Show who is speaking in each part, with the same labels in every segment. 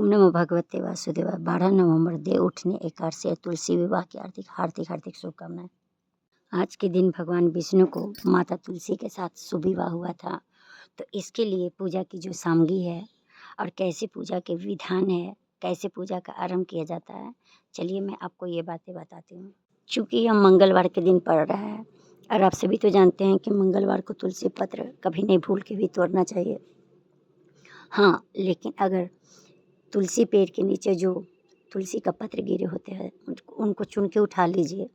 Speaker 1: ओम नमो भगवते वासुदेवाय। 12 नवंबर देव उठनी एकादशी और तुलसी विवाह की हार्दिक शुभकामनाएं। आज के दिन भगवान विष्णु को माता तुलसी के साथ शुभ विवाह हुआ था। तो इसके लिए पूजा की जो सामग्री है और कैसे पूजा के विधान है, कैसे पूजा का आरंभ किया जाता है, चलिए मैं आपको ये बातें बताती हूँ। चूँकि यह मंगलवार के दिन पड़ रहा है और आप सभी तो जानते हैं कि मंगलवार को तुलसी पत्र कभी नहीं भूल के भी तोड़ना चाहिए। हाँ, लेकिन अगर तुलसी पेड़ के नीचे जो तुलसी का पत्र गिरे होते हैं उनको चुन के उठा लीजिए।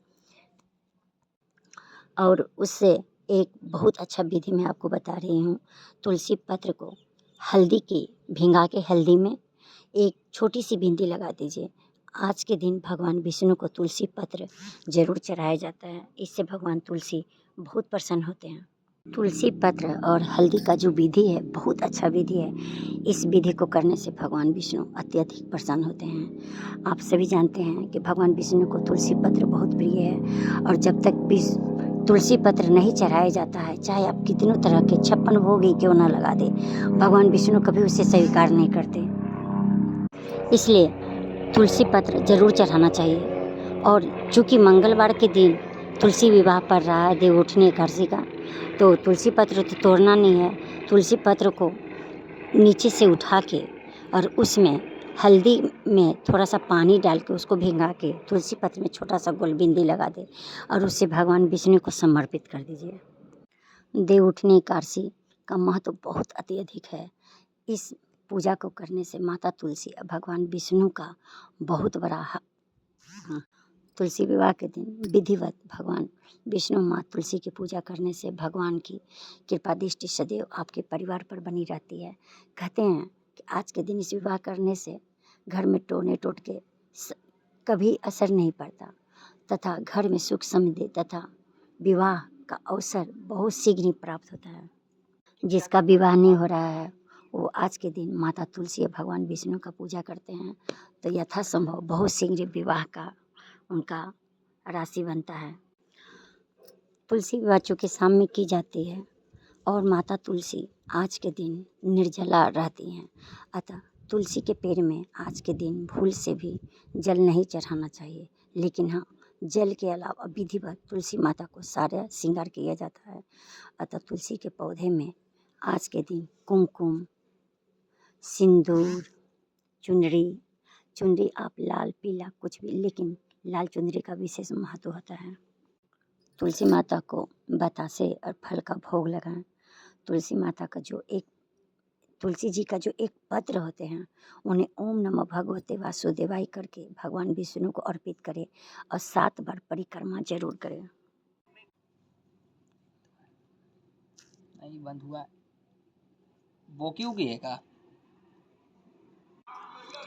Speaker 1: और उससे एक बहुत अच्छा विधि मैं आपको बता रही हूँ। तुलसी पत्र को हल्दी की भिंगा के हल्दी में एक छोटी सी बिंदी लगा दीजिए। आज के दिन भगवान विष्णु को तुलसी पत्र जरूर चढ़ाया जाता है। इससे भगवान तुलसी बहुत प्रसन्न होते हैं। तुलसी पत्र और हल्दी का जो विधि है बहुत अच्छा विधि है। इस विधि को करने से भगवान विष्णु अत्यधिक प्रसन्न होते हैं। आप सभी जानते हैं कि भगवान विष्णु को तुलसी पत्र बहुत प्रिय है और जब तक तुलसी पत्र नहीं चढ़ाया जाता है, चाहे आप कितनों तरह के 56 भोग ही क्यों ना लगा दे, भगवान विष्णु कभी उसे स्वीकार नहीं करते। इसलिए तुलसी पत्र जरूर चढ़ाना चाहिए। और चूँकि मंगलवार के दिन तुलसी विवाह पड़ रहा है देव उठनी एकादशी का, तो तुलसी पत्र तो तोड़ना नहीं है। तुलसी पत्र को नीचे से उठा के और उसमें हल्दी में थोड़ा सा पानी डाल के उसको भिंगा के तुलसी पत्र में छोटा सा गोल बिंदी लगा दे और उससे भगवान विष्णु को समर्पित कर दीजिए। देव उठनी एकादशी का महत्व बहुत अत्यधिक है। इस पूजा को करने से माता तुलसी और भगवान विष्णु का बहुत बड़ा तुलसी विवाह के दिन विधिवत भगवान विष्णु माँ तुलसी की पूजा करने से भगवान की कृपा दृष्टि सदैव आपके परिवार पर बनी रहती है। कहते हैं कि आज के दिन इस विवाह करने से घर में टोने टोटके कभी असर नहीं पड़ता तथा घर में सुख समृद्धि तथा विवाह का अवसर बहुत शीघ्र ही प्राप्त होता है। जिसका विवाह नहीं हो रहा है वो आज के दिन माता तुलसी और भगवान विष्णु का पूजा करते हैं तो यथासंभव बहुत शीघ्र विवाह का उनका राशि बनता है। तुलसी विवाह चूँकि शाम में की जाती है और माता तुलसी आज के दिन निर्जला रहती हैं, अतः तुलसी के पेड़ में आज के दिन भूल से भी जल नहीं चढ़ाना चाहिए। लेकिन हाँ, जल के अलावा विधिवत तुलसी माता को सारा श्रृंगार किया जाता है। अतः तुलसी के पौधे में आज के दिन कुमकुम, सिंदूर, चुनरी आप लाल पीला कुछ भी, लेकिन लाल चुनरी का विशेष महत्व होता है। तुलसी माता को बतासे और फल का भोग लगाएं। तुलसी माता का तुलसी जी का जो एक पत्र होते हैं उन्हें ओम नमो भगवते वासुदेवाय करके भगवान विष्णु को अर्पित करें और 7 बार परिक्रमा जरूर करें।
Speaker 2: नहीं बंद हुआ वो क्यों किएगा?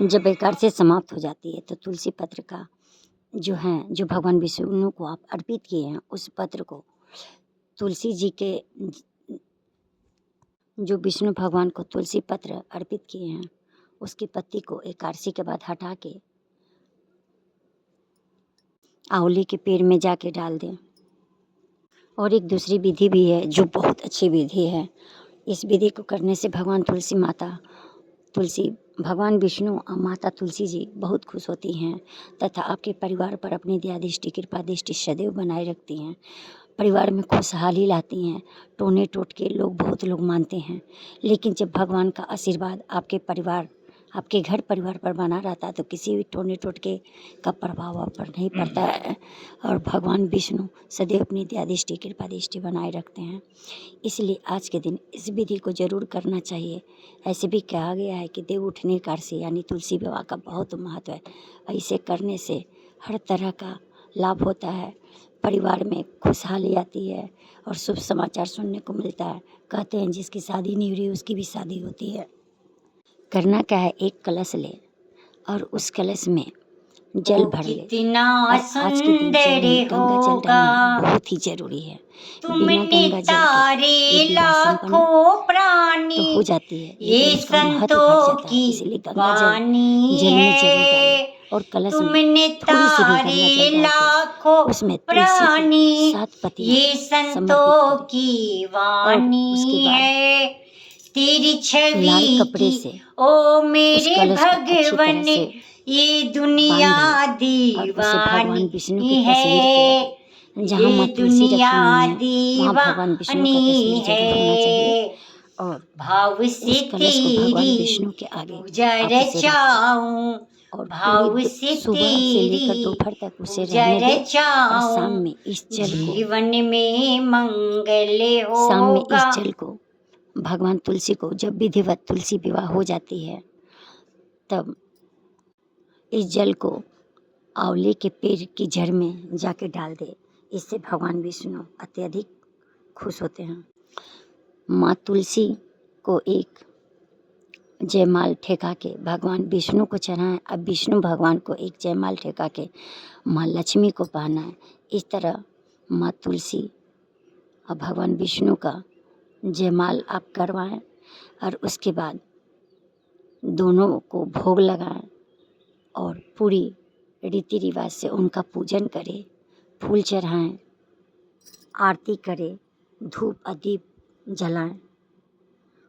Speaker 1: जब एकादशी समाप्त हो जाती है तो तुलसी पत्र का जो भगवान विष्णु को आप अर्पित किए हैं उस पत्र को तुलसी जी के जो विष्णु भगवान को तुलसी पत्र अर्पित किए हैं उसकी पत्ती को एकादशी के बाद हटा के आंवले के पेड़ में जाके डाल दें। और एक दूसरी विधि भी है जो बहुत अच्छी विधि है। इस विधि को करने से भगवान विष्णु और माता तुलसी जी बहुत खुश होती हैं तथा आपके परिवार पर अपनी दया दृष्टि कृपा दृष्टि सदैव बनाए रखती हैं। परिवार में खुशहाली लाती हैं। टोने टोटके बहुत लोग मानते हैं, लेकिन जब भगवान का आशीर्वाद आपके घर परिवार पर बना रहता है तो किसी भी टोने टोटके का प्रभाव आप पर नहीं पड़ता है और भगवान विष्णु सदैव अपनी दया दृष्टि कृपा दृष्टि बनाए रखते हैं। इसलिए आज के दिन इस विधि को जरूर करना चाहिए। ऐसे भी कहा गया है कि देव उठनी एकादशी यानी तुलसी विवाह का बहुत महत्व है। ऐसे करने से हर तरह का लाभ होता है, परिवार में खुशहाली आती है और शुभ समाचार सुनने को मिलता है। कहते हैं जिसकी शादी नहीं हुई उसकी भी शादी होती है। करना क्या है, एक कलश ले और उस कलश में जल भर ले।
Speaker 3: कितना
Speaker 1: आज के दिन गंगा जल डालना बहुत ही जरूरी है। बिना गंगा जल के
Speaker 3: लाखों प्राणी
Speaker 1: तो हो जाती है,
Speaker 3: ये संतों की
Speaker 1: इसलिए गंगा जल
Speaker 3: वाणी
Speaker 1: में जरूर
Speaker 3: है।
Speaker 1: डालें और कलश में
Speaker 3: तुमने
Speaker 1: थोड़ी सी भी गंगा जल डाल
Speaker 3: लाखों
Speaker 1: के उसमें
Speaker 3: प्राणी
Speaker 1: 7 पत्तियां
Speaker 3: ये संतों की वाणी है। तेरी
Speaker 1: लाल
Speaker 3: छवि
Speaker 1: कपड़े
Speaker 3: की
Speaker 1: से
Speaker 3: ओ
Speaker 1: उस
Speaker 3: मेरे
Speaker 1: कलश को अच्छी तरह
Speaker 3: भगवन
Speaker 1: से
Speaker 3: ये दुनिया
Speaker 1: बांध दें और उसे भगवान विष्णु की
Speaker 3: दीवानी
Speaker 1: तस्वीर के
Speaker 3: है,
Speaker 1: आगे, जहाँ माँ
Speaker 3: ये
Speaker 1: तुलसी रखी
Speaker 3: दुनिया
Speaker 1: हुई हैं, वहाँ भगवान विष्णु का
Speaker 3: दीवानी
Speaker 1: तस्वीर जरूर होना चाहिए।
Speaker 3: है।
Speaker 1: और
Speaker 3: भाव
Speaker 1: उस
Speaker 3: से
Speaker 1: कलश को भगवान
Speaker 3: तेरी
Speaker 1: विष्णु के आगे
Speaker 3: पूजा
Speaker 1: आप उसे रख दें
Speaker 3: रचाऊं,
Speaker 1: और
Speaker 3: भाव
Speaker 1: पूरी
Speaker 3: से
Speaker 1: सुबह से लेकर
Speaker 3: तेरी
Speaker 1: दोपहर तक उसे
Speaker 3: पूजा
Speaker 1: रहने दें। और शाम
Speaker 3: रचाऊं,
Speaker 1: में इस जल को
Speaker 3: जीवन में मंगल
Speaker 1: शाम में
Speaker 3: होगा।
Speaker 1: इस जल को भगवान तुलसी को, जब विधिवत तुलसी विवाह हो जाती है, तब इस जल को आंवले के पेड़ की जड़ में जाके डाल दे। इससे भगवान विष्णु अत्यधिक खुश होते हैं। माँ तुलसी को एक जयमाल ठेका के भगवान विष्णु को चढ़ाएं। अब विष्णु भगवान को एक जयमाल ठेका के माँ लक्ष्मी को पहनाएं। इस तरह माँ तुलसी और भगवान विष्णु का जयमाल आप करवाएं और उसके बाद दोनों को भोग लगाएं और पूरी रीति रिवाज से उनका पूजन करें, फूल चढ़ाएं, आरती करें, धूप और दीप जलाएं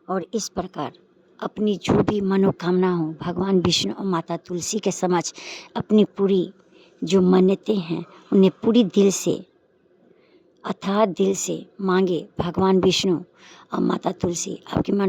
Speaker 1: और इस प्रकार अपनी जो भी मनोकामना हो भगवान विष्णु और माता तुलसी के समक्ष अपनी पूरी जो मन्नतें हैं उन्हें पूरी दिल से, अथाह दिल से मांगे। भगवान विष्णु और माता तुलसी आपकी मन